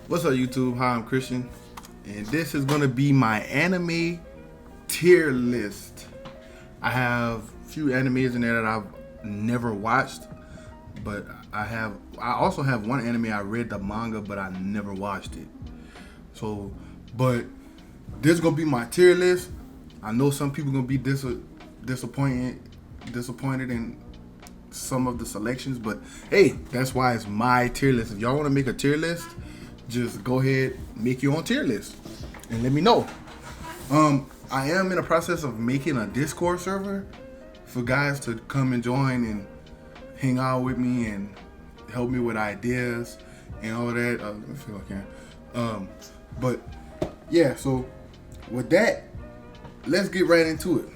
What's up, YouTube? Hi, I'm Christian, and this is gonna be my anime tier list. I have a few animes in there that I've never watched, but I also have one anime I read the manga, but I never watched it. So, but this is gonna be my tier list. I know some people gonna be disappointed in some of the selections, but hey, that's why it's my tier list. If y'all want to make a tier list, just go ahead, make your own tier list, and let me know. I am in the process of making a Discord server for guys to come and join and hang out with me and help me with ideas and all that. Let me see if I can. But yeah, so with that, let's get right into it.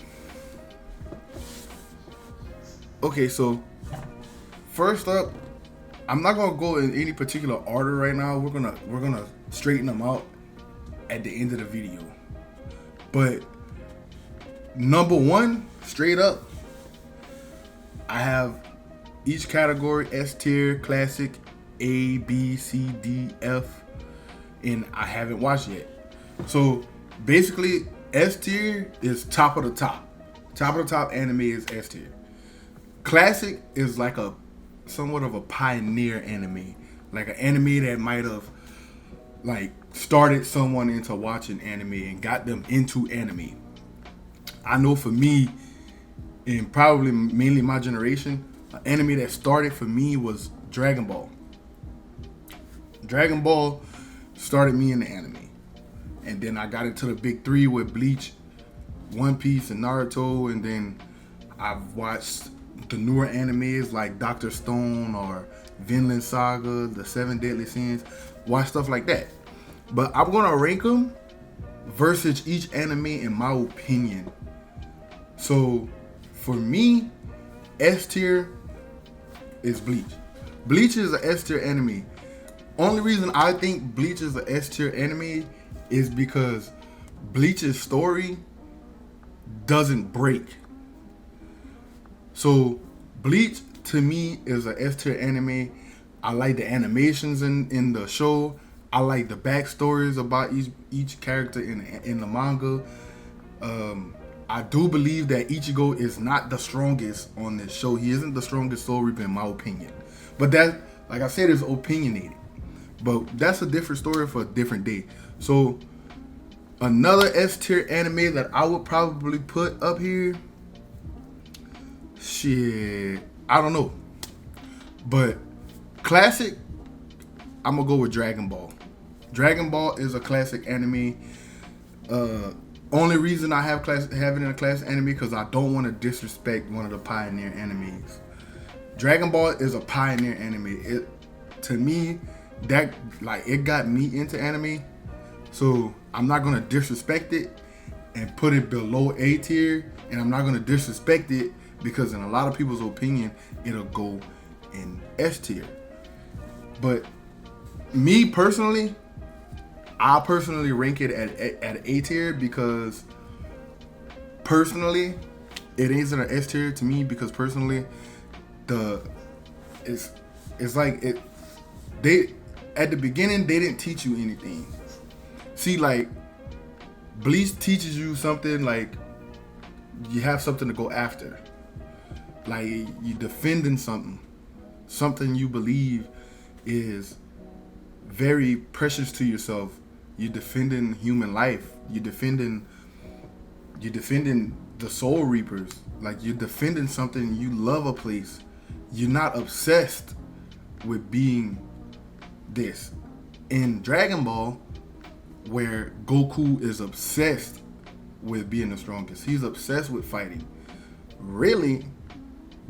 Okay, so first up, I'm not gonna go in any particular order right now. We're gonna straighten them out at the end of the video. But number one, straight up, I have each category: S tier, classic, A, B, C, D, F, and I haven't watched yet. So basically, S tier is top of the top. Top of the top anime is S tier. Classic is like a somewhat of a pioneer anime, like an anime that might have like started someone into watching anime and got them into anime. I know for me, and probably mainly my generation, an anime that started for me was Dragon Ball. Dragon Ball started me in the anime, and then I got into the big three with Bleach, One Piece, and Naruto, and then I've watched the newer animes like Doctor Stone or Vinland Saga, The Seven Deadly Sins, watch stuff like that. But I'm gonna rank them versus each anime in my opinion. So for me, S tier is Bleach. Bleach is an S tier anime. Only reason I think Bleach is an S tier anime is because Bleach's story doesn't break. So Bleach to me is an S tier anime. I like the animations in the show. I like the backstories about each character in the manga. I do believe that Ichigo is not the strongest on this show. He isn't the strongest Soul Reaper in my opinion. But that, like I said, is opinionated. But that's a different story for a different day. So another S tier anime that I would probably put up here, shit, I don't know. But classic, I'm gonna go with Dragon Ball. Dragon Ball is a classic anime. Only reason I have it in a classic anime because I don't want to disrespect one of the pioneer animes. Dragon Ball is a pioneer anime. To me, that like it got me into anime. So I'm not gonna disrespect it and put it below A tier, and I'm not gonna disrespect it because in a lot of people's opinion, it'll go in S tier. But me personally, I personally rank it at A tier because personally, it isn't an S tier to me because personally, it's like it. They at the beginning they didn't teach you anything. See, like Bleach teaches you something like you have something to go after. Like you defending something you believe is very precious to yourself. You're defending human life. You're defending the Soul Reapers. Like you're defending something. You love a place. You're not obsessed with being this. In Dragon Ball, where Goku is obsessed with being the strongest, he's obsessed with fighting. Really,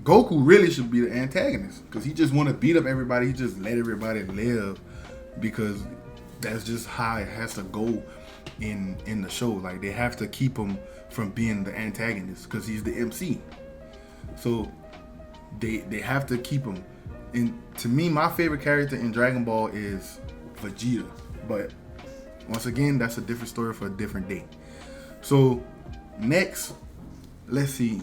Goku really should be the antagonist because he just want to beat up everybody. He just let everybody live because that's just how it has to go in the show. Like they have to keep him from being the antagonist because he's the MC. So they have to keep him. And to me, my favorite character in Dragon Ball is Vegeta. But once again, that's a different story for a different day. So next, let's see.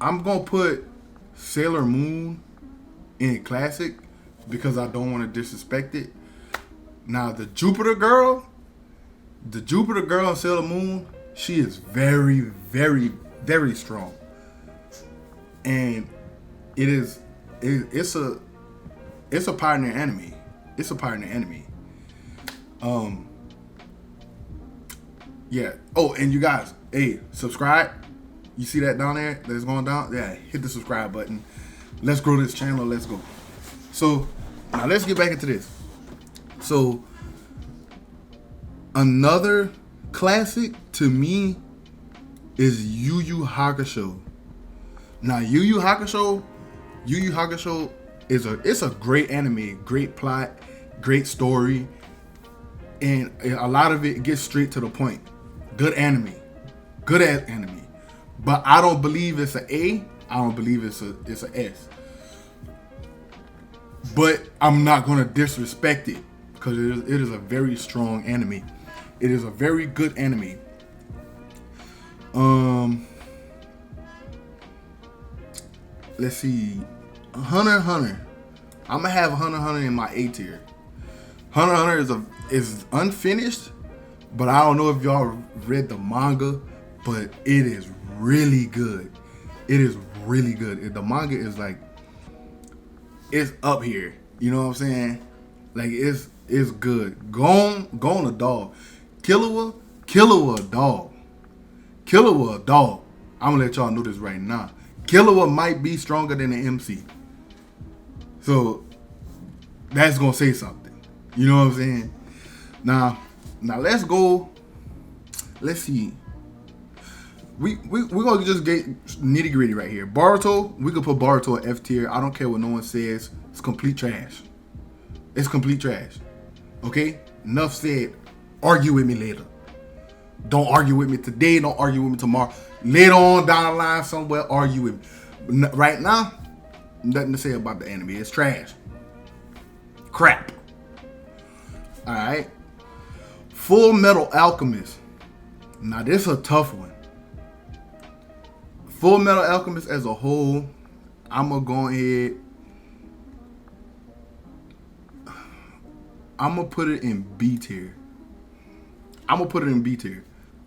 I'm gonna put Sailor Moon in classic because I don't want to disrespect it. Now the Jupiter girl on Sailor Moon, she is very, very, very strong, and it's a pioneer enemy. It's a pioneer enemy. Yeah. Oh, and you guys, hey, subscribe. You see that down there that's going down? Yeah, hit the subscribe button. Let's grow this channel. Let's go. So now let's get back into this. So another classic to me is Yu Yu Hakusho. Now Yu Yu Hakusho it's a great anime, great plot, great story, and a lot of it gets straight to the point. Good anime. Good ass anime. But I don't believe it's an A. I don't believe it's an S. But I'm not gonna disrespect it because it is a very strong anime. It is a very good anime. Let's see. Hunter x Hunter. I'm gonna have Hunter x Hunter in my A tier. Hunter x Hunter is unfinished, but I don't know if y'all read the manga, but it is really good. It is really good. The manga is like, it's up here. You know what I'm saying? Like it's good. Gon a dog. Killua a dog. Killua a dog. I'm gonna let y'all know this right now. Killua might be stronger than the MC. So that's gonna say something. You know what I'm saying? Now let's go. Let's see. We're gonna just get nitty gritty right here. Boruto, we could put Boruto at F tier. I don't care what no one says. It's complete trash. It's complete trash. Okay? Enough said. Argue with me later. Don't argue with me today. Don't argue with me tomorrow. Later on down the line somewhere, argue with me. Right now, nothing to say about the anime. It's trash. Crap. Alright. Full Metal Alchemist. Now this is a tough one. Full Metal Alchemist as a whole, I'm gonna go ahead. I'm gonna put it in B tier.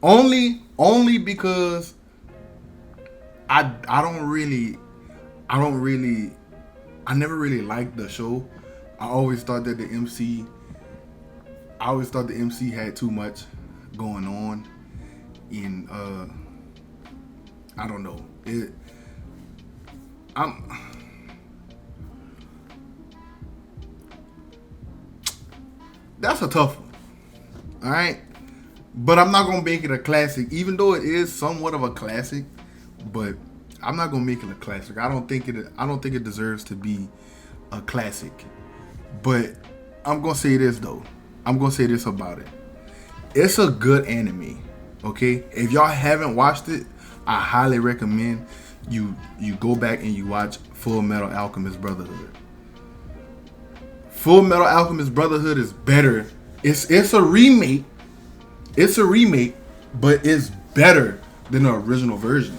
Only because I never really liked the show. I always thought the MC had too much going on in I don't know. That's a tough one. Alright? But I'm not gonna make it a classic, even though it is somewhat of a classic, but I'm not gonna make it a classic. I don't think it deserves to be a classic. But I'm gonna say this though. I'm gonna say this about it. It's a good anime. Okay? If y'all haven't watched it, I highly recommend you go back and you watch Full Metal Alchemist Brotherhood. Full Metal Alchemist Brotherhood is better. It's a remake. It's a remake, but it's better than the original version.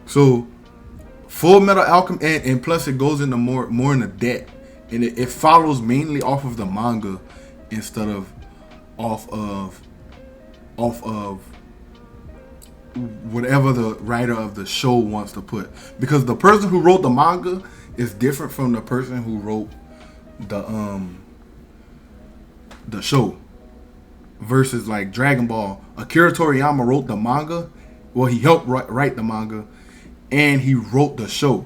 So Full Metal Alchemist, and plus it goes into more into depth, and it follows mainly off of the manga instead of off of whatever the writer of the show wants to put, because the person who wrote the manga is different from the person who wrote the show. Versus like Dragon Ball, Akira Toriyama wrote the manga. Well, he helped write the manga, and he wrote the show.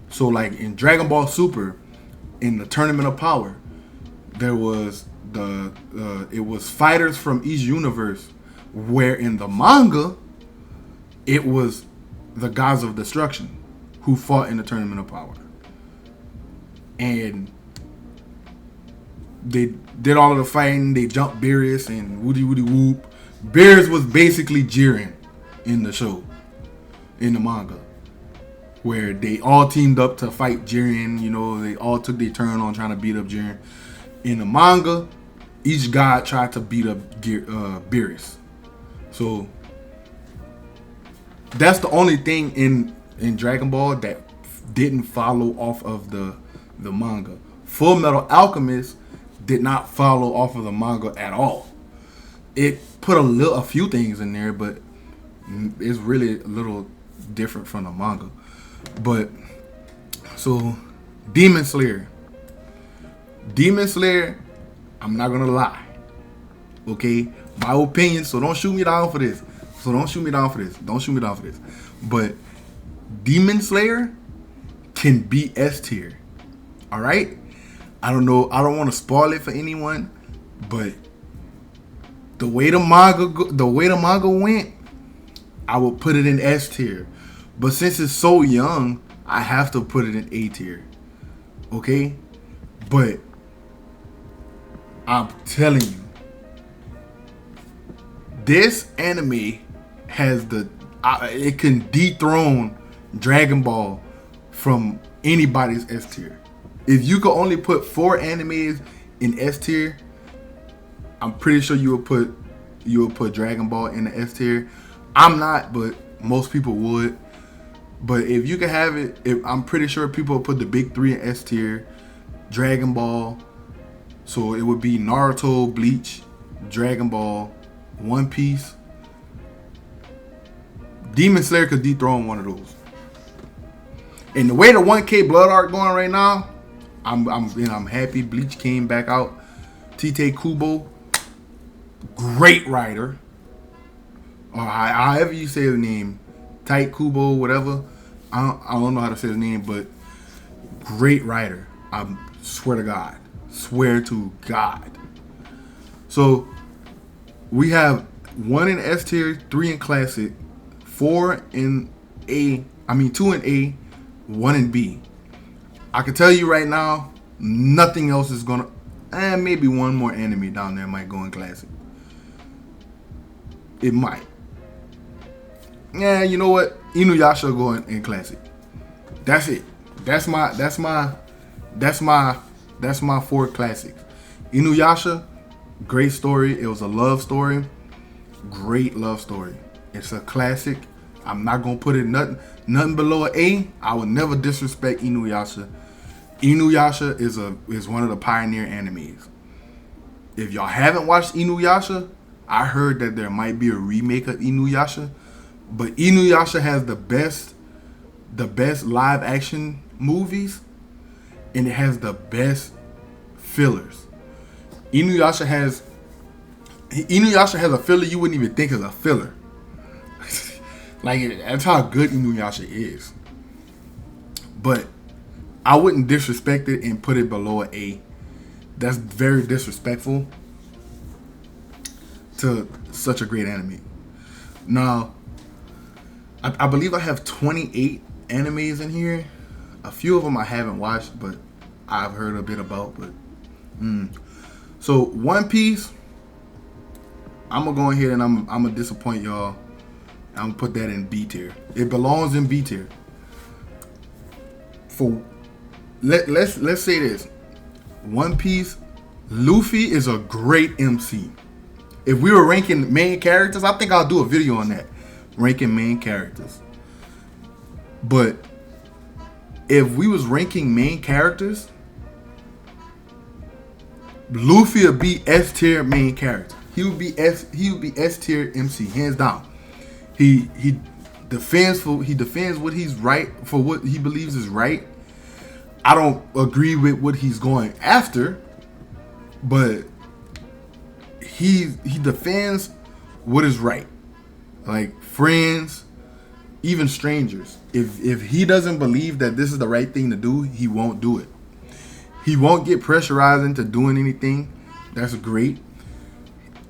So like in Dragon Ball Super, in the Tournament of Power, there was it was fighters from each universe, where in the manga it was the Gods of Destruction who fought in the Tournament of Power. And they did all of the fighting. They jumped Beerus and woody whoop. Beerus was basically Jiren in the show, in the manga, where they all teamed up to fight Jiren. You know, they all took their turn on trying to beat up Jiren. In the manga, each god tried to beat up Beerus. So that's the only thing in Dragon Ball that didn't follow off of the manga. Full Metal Alchemist did not follow off of the manga at all. It put a few things in there, but it's really a little different from the manga. But so Demon Slayer, I'm not gonna lie. Okay, my opinion. So don't shoot me down for this. But Demon Slayer can be S tier. All right. I don't know. I don't want to spoil it for anyone, but the way the manga went, I would put it in S tier. But since it's so young, I have to put it in A tier. Okay? But I'm telling you, this anime has it can dethrone Dragon Ball from anybody's S tier. If you could only put 4 animes in S tier, I'm pretty sure you would put Dragon Ball in the S tier. I'm not, but most people would. But if you could have it, I'm pretty sure people would put the big 3 in S tier. Dragon Ball, so it would be Naruto, Bleach, Dragon Ball, One Piece. Demon Slayer could dethrone one of those. And the way the 1K Blood arc going right now, I'm happy. Bleach came back out. Tite Kubo, great writer. Or however you say his name, Tite Kubo, whatever. I don't know how to say his name, but great writer. I swear to God. So we have 1 in S tier, 3 in classic, 4 in A. 2 in A, 1 in B. I can tell you right now, nothing else is gonna. And maybe one more anime down there might go in classic. It might. Yeah, you know what? Inuyasha go in classic. That's it. That's my 4 classics. Inuyasha, great story. It was a love story. Great love story. It's a classic. I'm not gonna put it nothing below an A. I would never disrespect Inuyasha. Inuyasha is one of the pioneer animes. If y'all haven't watched Inuyasha, I heard that there might be a remake of Inuyasha, but Inuyasha has the best live action movies, and it has the best fillers. Inuyasha has a filler you wouldn't even think is a filler. Like, that's how good Inuyasha is. But I wouldn't disrespect it and put it below an A. That's very disrespectful to such a great anime. Now, I believe I have 28 animes in here. A few of them I haven't watched, but I've heard a bit about. But so One Piece, I'm gonna go ahead and I'm gonna disappoint y'all. I'm gonna put that in B tier. It belongs in B tier. Let's say this. One Piece, Luffy is a great MC. If we were ranking main characters, I think I'll do a video on that. Ranking main characters. But if we was ranking main characters, Luffy would be S tier main character. He would be S tier MC, hands down. He defends what he's right, for what he believes is right. I don't agree with what he's going after, but he defends what is right. Like friends, even strangers. If he doesn't believe that this is the right thing to do, he won't do it. He won't get pressurized into doing anything. That's great.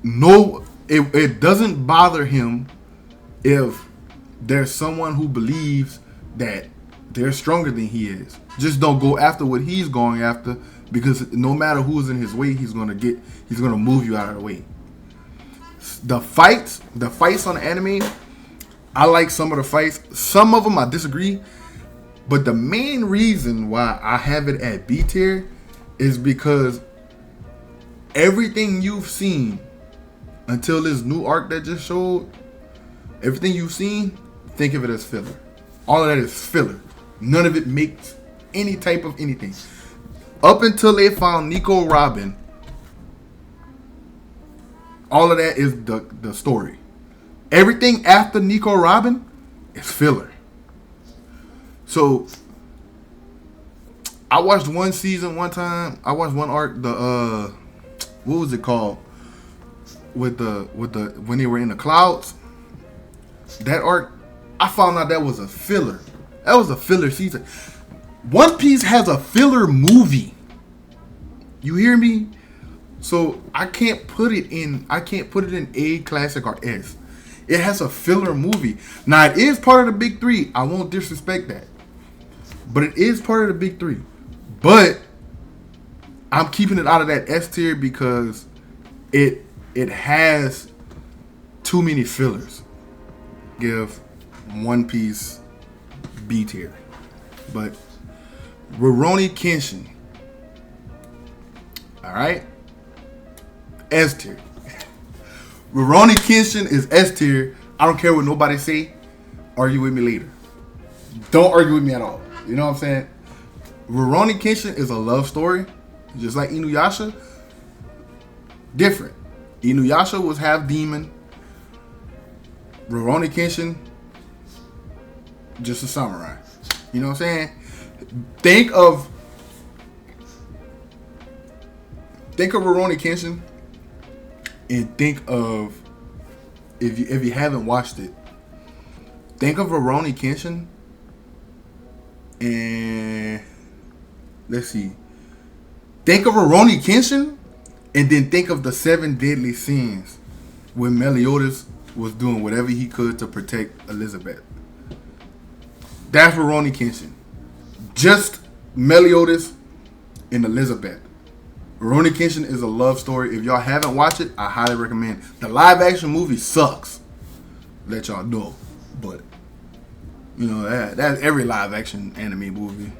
No, it doesn't bother him if there's someone who believes that they're stronger than he is. Just don't go after what he's going after, because no matter who's in his way, he's gonna move you out of the way. The fights on the anime, I like some of the fights. Some of them I disagree, but the main reason why I have it at B tier is because everything you've seen until this new arc that just showed, everything you've seen, think of it as filler. All of that is filler. None of it makes any type of anything. Up until they found Nico Robin, all of that is the story. Everything after Nico Robin is filler. So I watched one season one time. I watched one arc. What was it called? With the when they were in the clouds. That arc, I found out that was a filler. That was a filler season. One Piece has a filler movie. You hear me? So I can't put it in A, classic, or S. It has a filler movie. Now it is part of the big three. I won't disrespect that. But it is part of the big three. But I'm keeping it out of that S tier because it has too many fillers. Give One Piece B tier. But Rurouni Kenshin. Alright? S tier. Rurouni Kenshin is S tier. I don't care what nobody say. Argue with me later. Don't argue with me at all. You know what I'm saying? Rurouni Kenshin is a love story. Just like Inuyasha. Different. Inuyasha was half demon. Rurouni Kenshin, just a samurai. You know what I'm saying? Think of Rurouni Kenshin and think of, if you haven't watched it, think of Rurouni Kenshin and let's see. Think of Rurouni Kenshin and then think of the 7 deadly sins when Meliodas was doing whatever he could to protect Elizabeth. That's Rurouni Kenshin. Just Meliodas and Elizabeth. Rurouni Kenshin is a love story. If y'all haven't watched it, I highly recommend. The live action movie sucks. Let y'all know. But you know, that's every live action anime movie.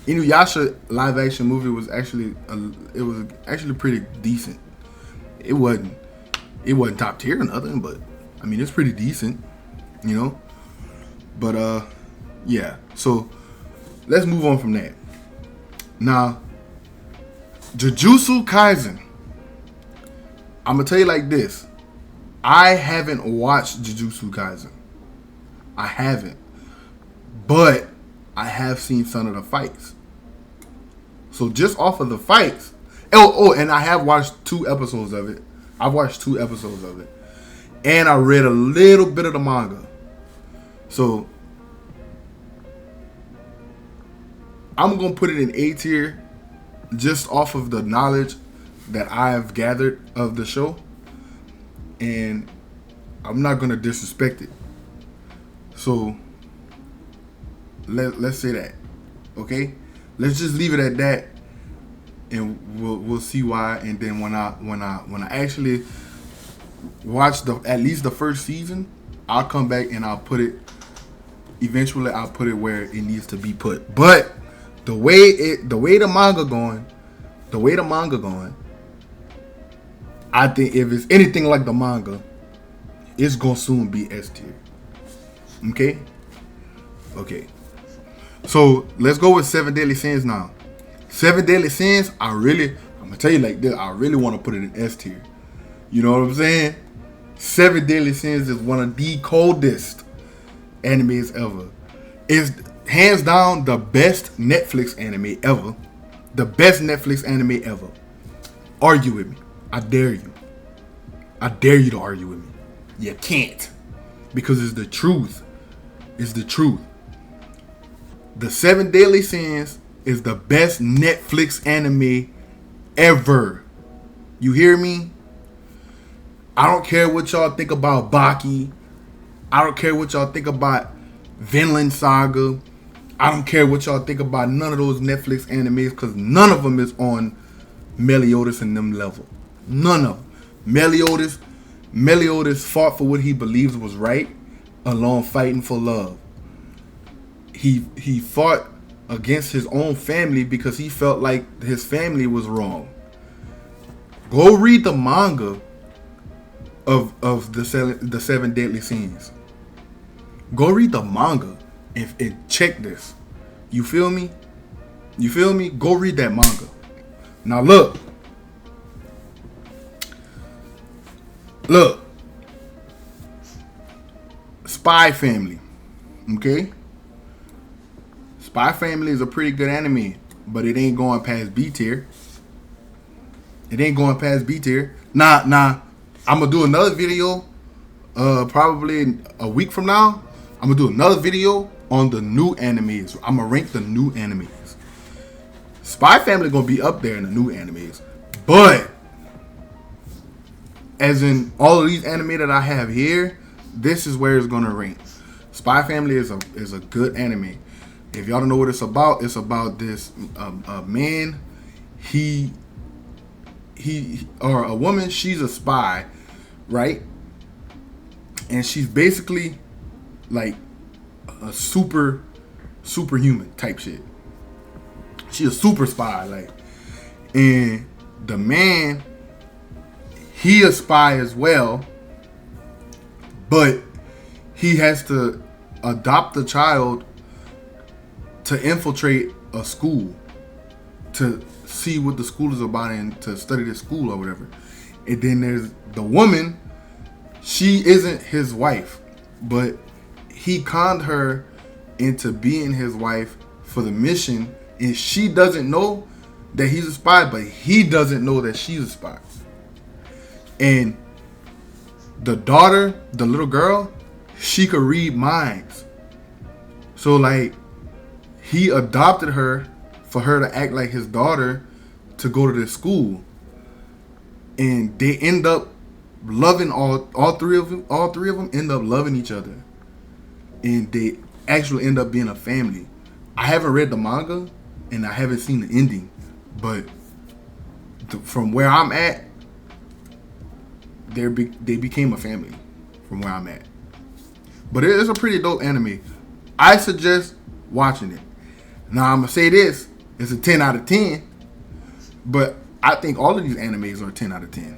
Inuyasha live action movie was actually pretty decent. It wasn't top tier or nothing, but I mean it's pretty decent, you know. But yeah. So let's move on from that. Now, Jujutsu Kaisen. I'm gonna tell you like this. I haven't watched Jujutsu Kaisen. I haven't. But I have seen some of the fights. So just off of the fights. And I have watched 2 episodes of it. I've watched 2 episodes of it. And I read a little bit of the manga. So I'm going to put it in A tier just off of the knowledge that I've gathered of the show. And I'm not going to disrespect it. So let's say that. Okay? Let's just leave it at that, and we'll see why. And then when I actually watch at least the first season, I'll come back and I'll put it. Eventually, I'll put it where it needs to be put. But the way the manga going, I think if it's anything like the manga, it's gonna soon be S tier. Okay. Okay. So let's go with 7 Deadly Sins now. 7 Deadly Sins, I'm gonna tell you like this, I really want to put it in S tier. You know what I'm saying? 7 Deadly Sins is one of the coldest animes ever. It's hands down the best Netflix anime ever. The best Netflix anime ever. Argue with me. I dare you. I dare you to argue with me. You can't. Because it's the truth. It's the truth. The 7 Deadly Sins is the best Netflix anime ever. You hear me? I don't care what y'all think about Baki. I don't care what y'all think about Vinland Saga. I don't care what y'all think about none of those Netflix animes because none of them is on Meliodas and them level. None of them. Meliodas fought for what he believes was right, along fighting for love. He fought against his own family because he felt like his family was wrong. Go read the manga of the 7 Deadly Sins. Go read the manga and check this. You feel me? You feel me? Go read that manga. Now look. Spy Family. Okay? Spy Family is a pretty good anime, but it ain't going past B tier. It ain't going past B tier. Nah. I'm gonna do another video, probably a week from now. I'm gonna do another video on the new animes. I'm gonna rank the new animes. Spy Family gonna be up there in the new animes, but as in all of these anime that I have here, this is where it's gonna rank. Spy Family is a good anime. If y'all don't know what it's about this man. He or a woman. She's a spy, right? And she's basically like a superhuman type shit. She's a super spy, like, and the man, he a spy as well, but he has to adopt the child to infiltrate a school to see what the school is about and to study the school or whatever. And then there's the woman. She isn't his wife, but he conned her into being his wife for the mission, and she doesn't know that he's a spy, but he doesn't know that she's a spy. And the daughter, the little girl, she could read minds. So like, he adopted her for her to act like his daughter to go to this school. And they end up loving all three of them. All three of them end up loving each other. And they actually end up being a family. I haven't read the manga and I haven't seen the ending, but from where I'm at, they became a family from where I'm at. But it is a pretty dope anime. I suggest watching it. Now I'm gonna say this: it's a 10 out of 10, but I think all of these animes are 10 out of 10.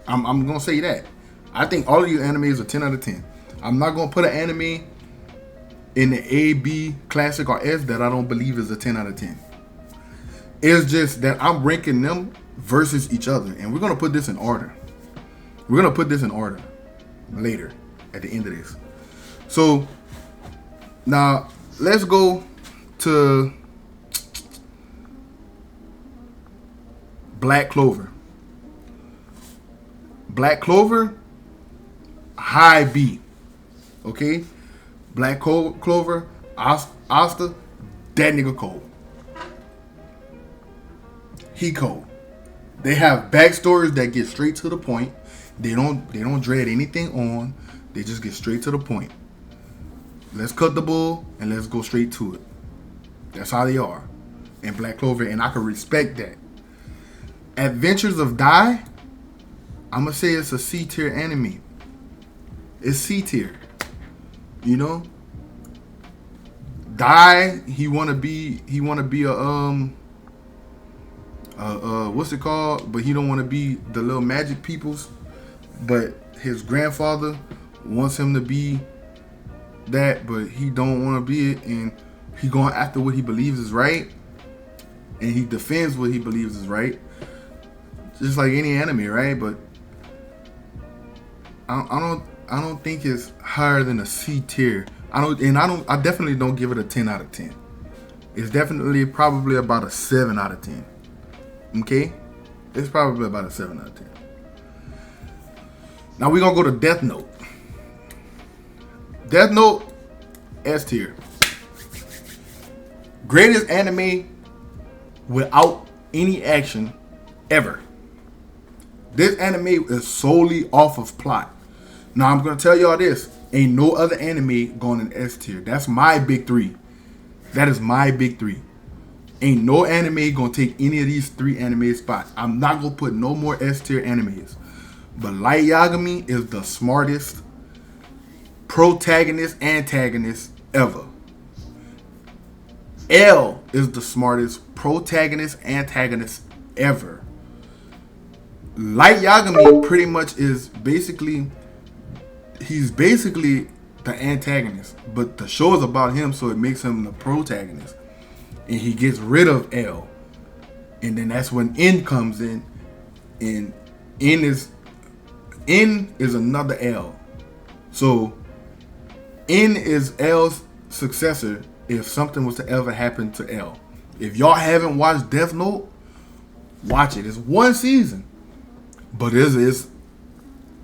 I'm gonna say that. I think all of these animes are 10 out of 10. I'm not gonna put an anime in the A, B, classic, or S that I don't believe is a 10 out of 10. It's just that I'm ranking them versus each other, and we're gonna put this in order. We're gonna put this in order later at the end of this. So now let's go to Black Clover. Black Clover, high B. Okay? Black Clover, Asta, that nigga cold. He cold. They have backstories that get straight to the point. They don't dread anything on. They just get straight to the point. Let's cut the bull and let's go straight to it. That's how they are in Black Clover, and I can respect that. Adventures of Dai, I'm gonna say it's a C tier anime. It's C tier. You know, Dai, he wanna be a what's it called? But he don't want to be the little magic peoples. But his grandfather wants him to be that, but he don't want to be it, and he going after what he believes is right, and he defends what he believes is right, just like any anime, right? But I don't think it's higher than a C tier. I definitely don't give it a 10 out of 10. It's definitely probably about a 7 out of 10. Okay? It's probably about a 7 out of 10. Now we're gonna go to Death Note. Death Note, S tier. Greatest anime without any action ever. This anime is solely off of plot. Now I'm gonna tell y'all this: ain't no other anime going in S tier. That's my big three. That is my big three. Ain't no anime gonna take any of these three anime spots. I'm not gonna put no more S tier animes. But Light Yagami is the smartest protagonist, antagonist ever. L is the smartest protagonist, antagonist ever. Light Yagami pretty much is he's basically the antagonist, but the show is about him, so it makes him the protagonist. And he gets rid of L. and then that's when N comes in, and N is another L. So N is L's successor if something was to ever happen to L. If y'all haven't watched Death Note, watch it. It's one season, but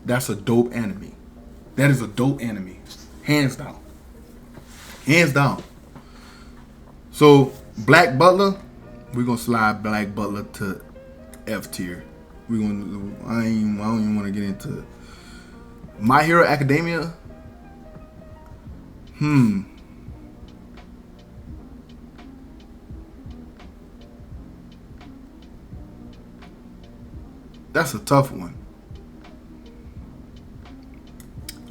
that's a dope anime. That is a dope anime, hands down, hands down. So Black Butler, we're gonna slide Black Butler to F tier. I don't even want to get into it. My Hero Academia. That's a tough one.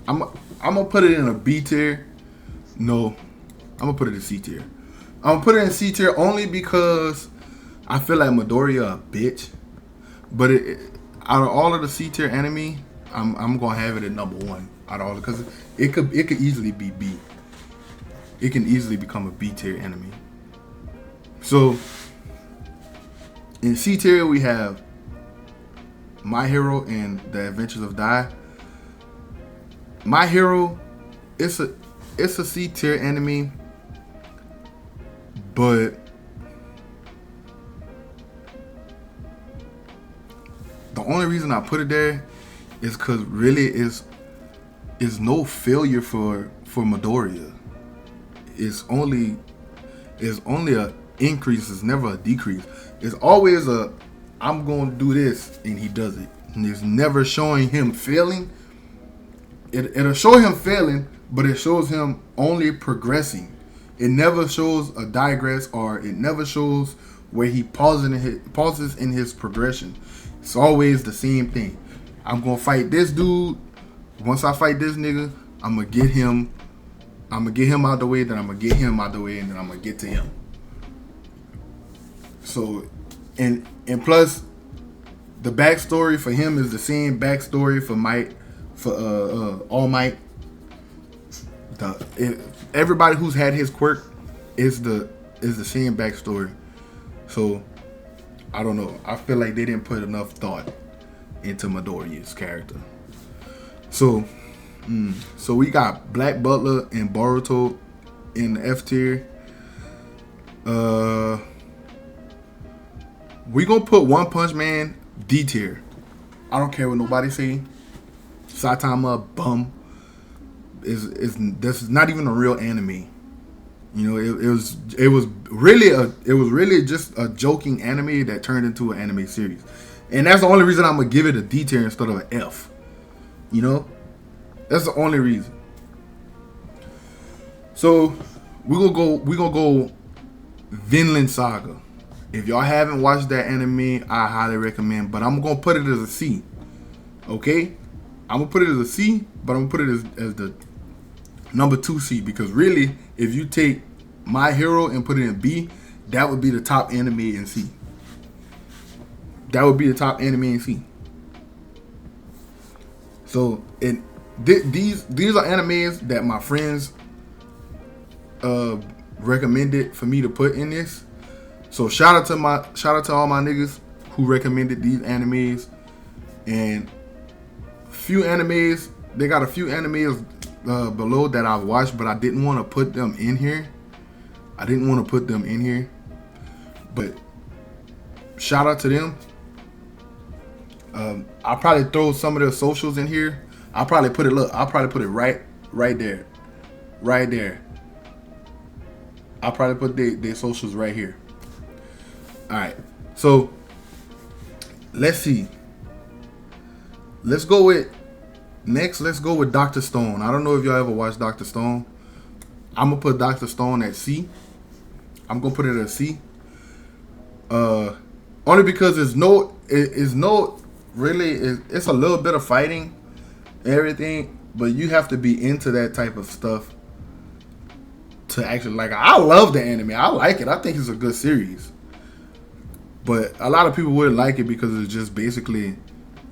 I'm gonna put it in a B tier. No, I'm gonna put it in C tier. I'm gonna put it in C tier only because I feel like Midoriya a bitch. But out of all of the C tier anime, I'm gonna have it at number one out of all, because it could easily be B. It can easily become a B tier anime. So in C tier we have My Hero and The Adventures of Dai. My Hero, it's a C tier anime, but the only reason I put it there is because really is no failure for Midoriya. It's only a increase. It's never a decrease. It's always I'm going to do this, and he does it. And it's never showing him failing. It'll show him failing, but it shows him only progressing. It never shows a digress, or it never shows where he pauses in his progression. It's always the same thing. I'm going to fight this dude. Once I fight this nigga, I'm going to get him out the way, then I'm going to get him out the way, and then I'm going to get to him. So, and plus, the backstory for him is the same backstory for All Might. Everybody who's had his quirk is the same backstory. So I don't know. I feel like they didn't put enough thought into Midoriya's character. So we got Black Butler and Boruto in the F tier. We gonna put One Punch Man D tier. I don't care what nobody say. Saitama bum. This is not even a real anime. You know, it was really just a joking anime that turned into an anime series, and that's the only reason I'm gonna give it a D tier instead of an F. You know, that's the only reason. So we gonna go Vinland Saga. If y'all haven't watched that anime, I highly recommend. But I'm gonna put it as a C. Okay, I'm gonna put it as a C, but I'm gonna put it as the number 2 C, because really, if you take My Hero and put it in B, that would be the top anime in C. That would be the top anime in C. So, these are animes that my friends recommended for me to put in this. So shout out to all my niggas who recommended these animes. And they got a few animes below that I've watched, but I didn't want to put them in here. But shout out to them. I'll probably throw some of their socials in here. I'll probably put it right there. I'll probably put their socials right here. Alright, so let's see. Let's go with Dr. Stone. I don't know if y'all ever watched Dr. Stone. I'm gonna put Dr. Stone at C. I'm gonna put it at C. Only because it's a little bit of fighting and everything, but you have to be into that type of stuff to actually like it. I love the anime. I like it. I think it's a good series. But a lot of people wouldn't like it because it's just basically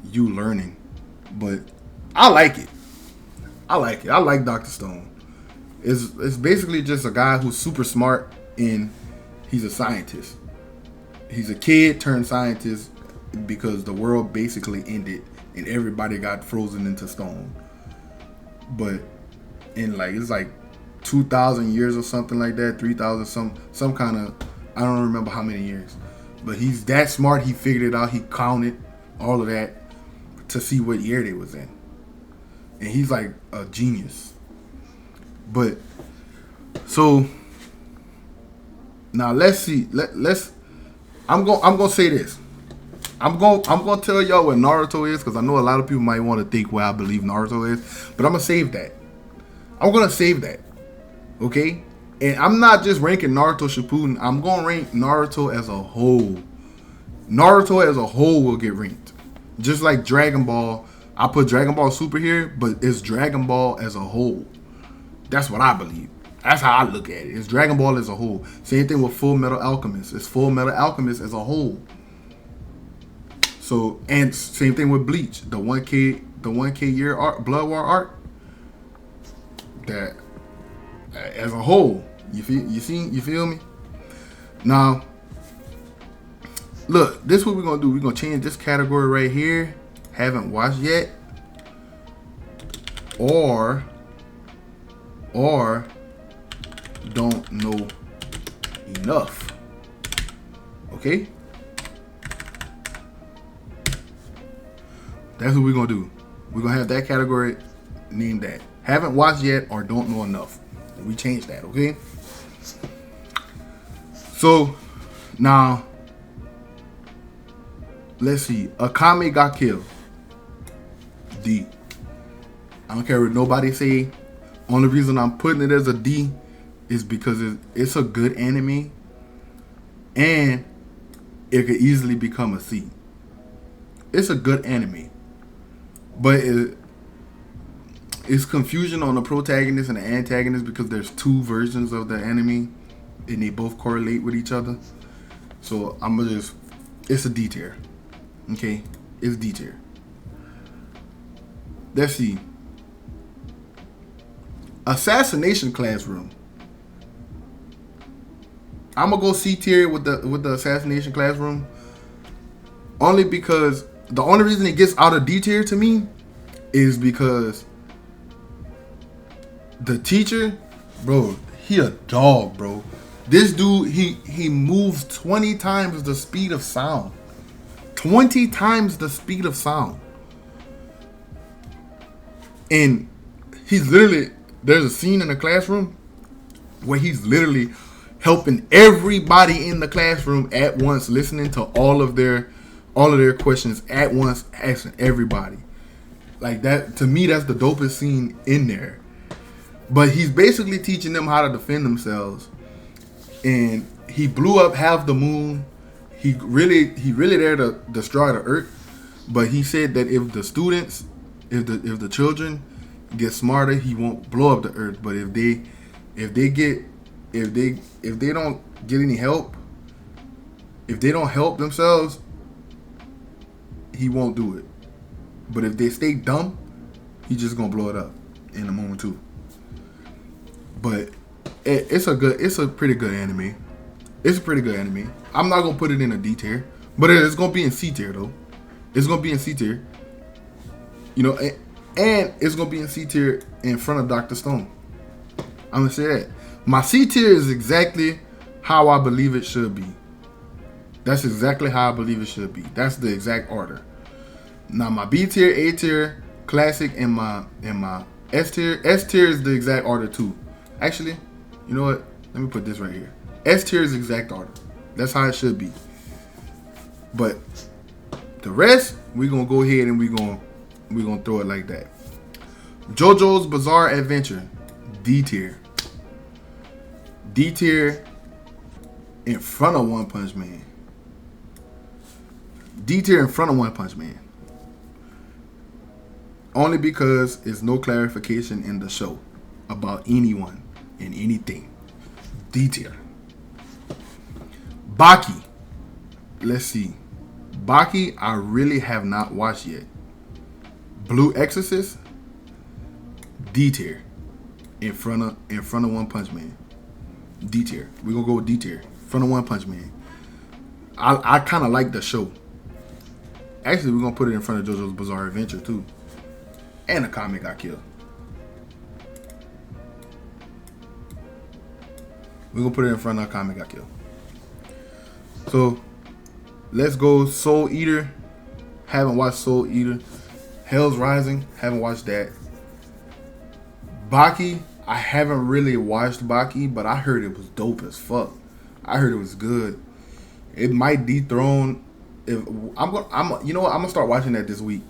you learning. But I like it. I like Dr. Stone. It's basically just a guy who's super smart and he's a scientist. He's a kid turned scientist because the world basically ended and everybody got frozen into stone. But in like it's like 2,000 years or something like that, 3,000 some kind of, I don't remember how many years. But he's that smart. He figured it out. He counted all of that to see what year they was in, and he's like a genius. But so now let's see. Let's. I'm gonna say this. I'm gonna tell y'all what Naruto is because I know a lot of people might want to think what I believe Naruto is, but I'm gonna save that. I'm gonna save that. Okay? And I'm not just ranking Naruto Shippuden. I'm gonna rank Naruto as a whole. Naruto as a whole will get ranked. Just like Dragon Ball. I put Dragon Ball Super here, but it's Dragon Ball as a whole. That's what I believe. That's how I look at it. It's Dragon Ball as a whole. Same thing with Full Metal Alchemist. It's Full Metal Alchemist as a whole. So, and same thing with Bleach. The 1K year art, Blood War art. That as a whole. You feel me? Now, look, this is what we're gonna do. We're gonna change this category right here. Haven't watched yet. Or don't know enough. Okay? That's what we're gonna do. We're gonna have that category named that. Haven't watched yet or don't know enough. We changed that, okay? So now let's see. Akame got killed. D. I don't care what nobody say. Only reason I'm putting it as a D is because it's a good anime, and it could easily become a C. It's a good anime, but it's confusion on the protagonist and the antagonist because there's two versions of the anime, and they both correlate with each other. So it's a D tier. Okay, it's D tier. Let's see. Assassination Classroom. I'm gonna go C tier with the Assassination Classroom, only because the only reason it gets out of D tier to me is because the teacher, bro, he a dog, bro. This dude, he moves 20 times the speed of sound. 20 times the speed of sound. And he's literally, there's a scene in the classroom where he's literally helping everybody in the classroom at once, listening to all of their questions at once, asking everybody. Like that, to me, that's the dopest scene in there. But he's basically teaching them how to defend themselves. And he blew up half the moon. He really there to destroy the earth. But he said that if the students, if the children get smarter, he won't blow up the earth. But if they don't get any help, if they don't help themselves, he won't do it. But if they stay dumb, he's just gonna blow it up in a moment too. But it's a pretty good anime. It's a pretty good anime. I'm not gonna put it in a D tier, but it's gonna be in C tier though. It's gonna be in C tier. You know, and it's gonna be in C tier in front of Dr. Stone. I'm gonna say that. My C tier is exactly how I believe it should be. That's exactly how I believe it should be. That's the exact order. Now my B tier, A tier, classic, and my S tier. S tier is the exact order too. Actually, you know what? Let me put this right here. S tier is the exact order. That's how it should be. But the rest, we're gonna go ahead and we're gonna throw it like that. JoJo's Bizarre Adventure, D tier. D tier in front of One Punch Man. D tier in front of One Punch Man. Only because there's no clarification in the show about anyone and anything. D tier. Baki. Let's see. Baki, I really have not watched yet. Blue Exorcist, D tier. In front of One Punch Man. D tier. We're gonna go with D tier. In front of One Punch Man. I kind of like the show. Actually, we're gonna put it in front of JoJo's Bizarre Adventure too, and Akame got killed. We're gonna put it in front of Akame got killed. So let's go Soul Eater. Haven't watched Soul Eater. Hell's Rising. Haven't watched that. Baki. I haven't really watched Baki, but I heard it was dope as fuck. I heard it was good. It might dethrone. If you know what? I'm gonna start watching that this week.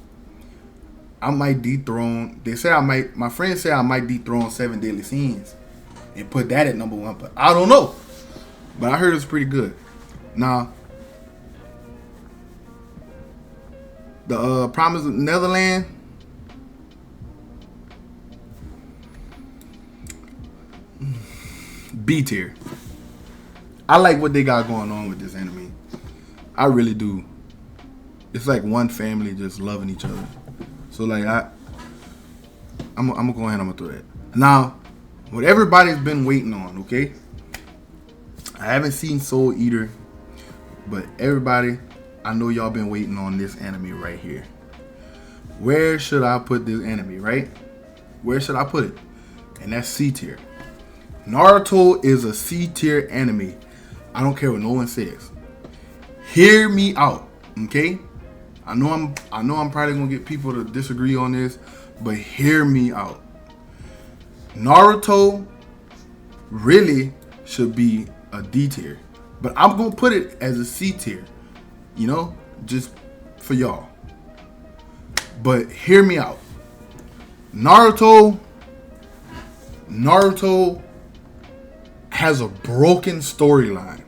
I might dethrone. They say I might. My friends say I might dethrone 7 Deadly Sins and put that at number 1, but I don't know. But I heard it's pretty good. Now, the Promise of Netherland. B tier. I like what they got going on with this anime. I really do. It's like one family just loving each other. So like I'm gonna go ahead and I'm gonna throw that. Now, what everybody's been waiting on, okay? I haven't seen Soul Eater, but everybody, I know y'all been waiting on this anime right here. Where should I put this anime, right? Where should I put it? And that's C tier. Naruto is a C tier anime. I don't care what no one says. Hear me out, okay? I know I'm probably gonna get people to disagree on this, but hear me out. Naruto really should be a D tier, but I'm gonna put it as a C tier, you know, just for y'all. But hear me out. Naruto has a broken storyline.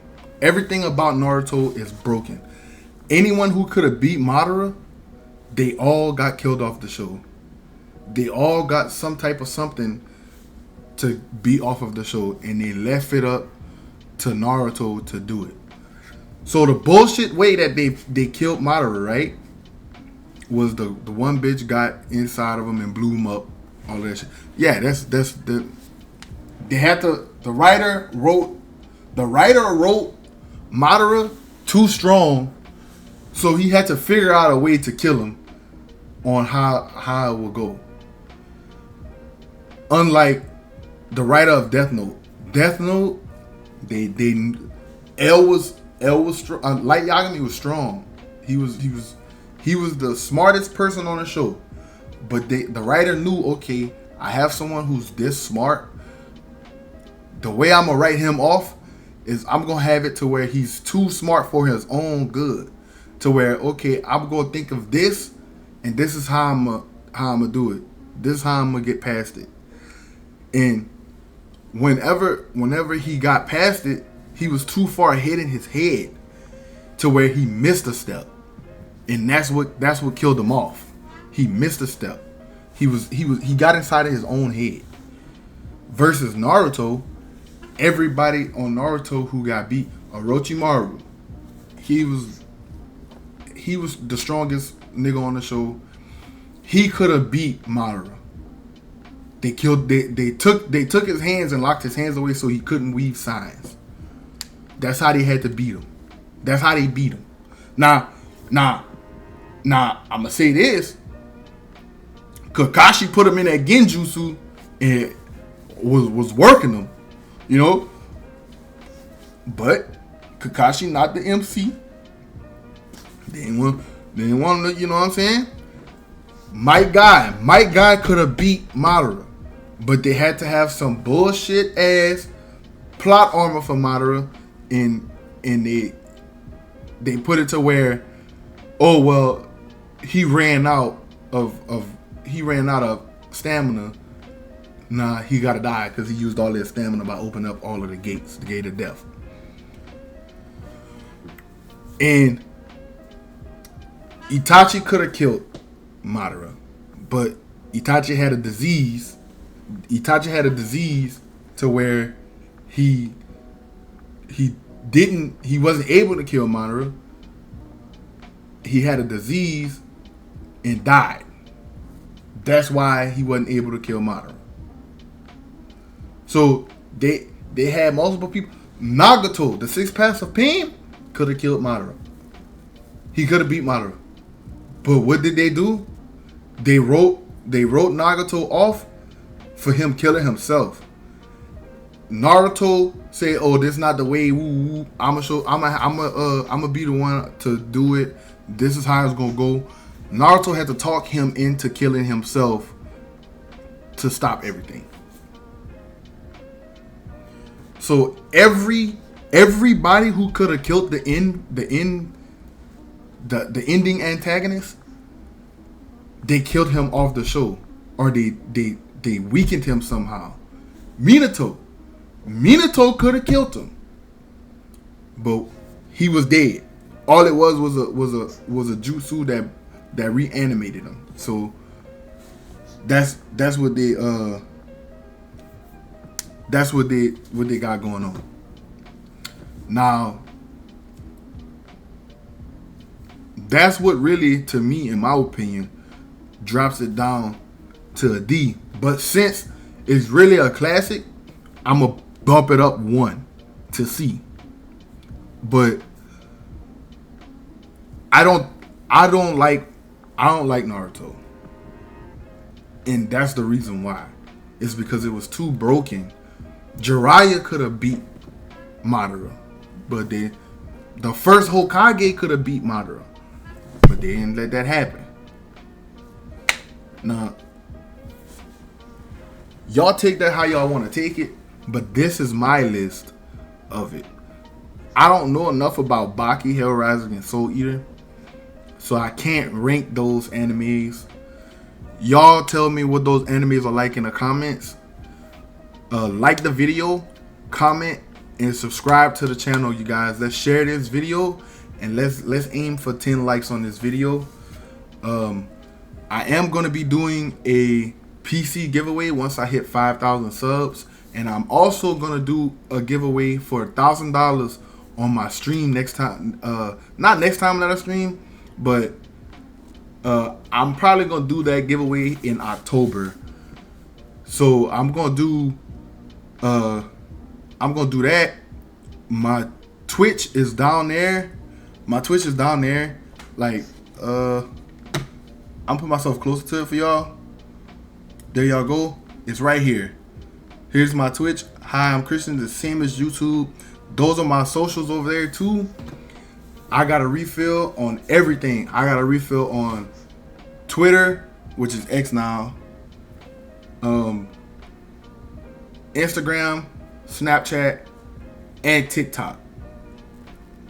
Everything about Naruto is broken. Anyone who could have beat Madara, they all got killed off the show. They all got some type of something to beat off of the show, and they left it up to Naruto to do it. So the bullshit way that they killed Madara, right, was the one bitch got inside of him and blew him up. All that shit. Yeah, that's the. They had to. The writer wrote Madara too strong, so he had to figure out a way to kill him on how it will go. Unlike the writer of Death Note, L was strong. Light Yagami was strong. He was the smartest person on the show, but the writer knew, okay, I have someone who's this smart. The way I'm gonna write him off is I'm gonna have it to where he's too smart for his own good. To where, okay, I'm gonna think of this, and this is how I'm gonna do it. This is how I'm gonna get past it. And whenever he got past it, he was too far ahead in his head to where he missed a step, and that's what killed him off. He missed a step. He got inside of his own head. Versus Naruto. Everybody on Naruto who got beat, Orochimaru, he was the strongest nigga on the show. He could have beat Madara. They took his hands and locked his hands away so he couldn't weave signs. That's how they had to beat him. That's how they beat him. Now, I'ma say this. Kakashi put him in that genjutsu and was working him. You know, but Kakashi not the MC. They didn't want to, you know what I'm saying? Mike Guy could have beat Madara, but they had to have some bullshit ass plot armor for Madara, and they put it to where, oh well, he ran out of stamina. Nah, he gotta die because he used all his stamina by opening up all of the gates, the gate of death. And Itachi could have killed Madara, but Itachi had a disease. Itachi had a disease to where he wasn't able to kill Madara. He had a disease and died. That's why he wasn't able to kill Madara. So they had multiple people. Nagato, the Six Paths of Pain, could have killed Madara. He could have beat Madara. But what did they do? They wrote Nagato off for him killing himself. Naruto said, "Oh, this is not the way. Woo, I'ma be the one to do it. This is how it's gonna go." Naruto had to talk him into killing himself to stop everything. So everybody who could have killed the ending antagonist, they killed him off the show, or they weakened him somehow. Minato could have killed him, but he was dead. All it was a jutsu that reanimated him. So that's what they got going on. Now that's what really, to me, in my opinion, drops it down to a D. But since it's really a classic, I'm gonna bump it up 1 to C. But I don't like Naruto, and that's the reason why. It's because it was too broken. Jiraiya could have beat Madara, but the first Hokage could have beat Madara, but they didn't let that happen. Now, y'all take that how y'all want to take it, but this is my list of it. I don't know enough about Baki, Hell Rising, and Soul Eater, so I can't rank those animes. Y'all tell me what those animes are like in the comments. Like the video, comment, and subscribe to the channel, you guys. Let's share this video, and let's aim for 10 likes on this video. I am going to be doing a PC giveaway once I hit 5,000 subs, and I'm also going to do a giveaway for $1,000 on my stream next time. Not next time that I stream, but I'm probably going to do that giveaway in October. So I'm going to do that. My Twitch is down there. Like, I'm putting myself closer to it for y'all. There y'all go. It's right here. Here's my Twitch. Hi, I'm Christian. The same as YouTube. Those are my socials over there too. I got a refill on everything. I got a refill on Twitter, which is X now. Instagram, Snapchat, and TikTok.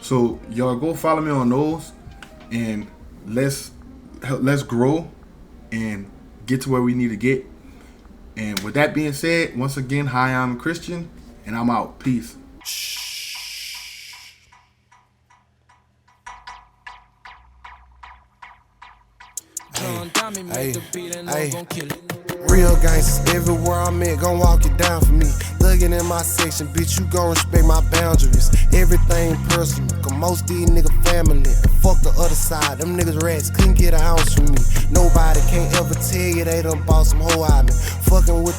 So y'all go follow me on those, and let's grow and get to where we need to get. And with that being said, once again, hi, I'm Christian, and I'm out. Peace. Hey. Real gangsters everywhere I'm at, gon' walk it down for me. Thuggin' in my section, bitch, you gon' respect my boundaries. Everything personal, cause most these niggas family. And fuck the other side, them niggas rats couldn't get an ounce from me. Nobody can't ever tell you they done bought some hoe out of me. Fucking with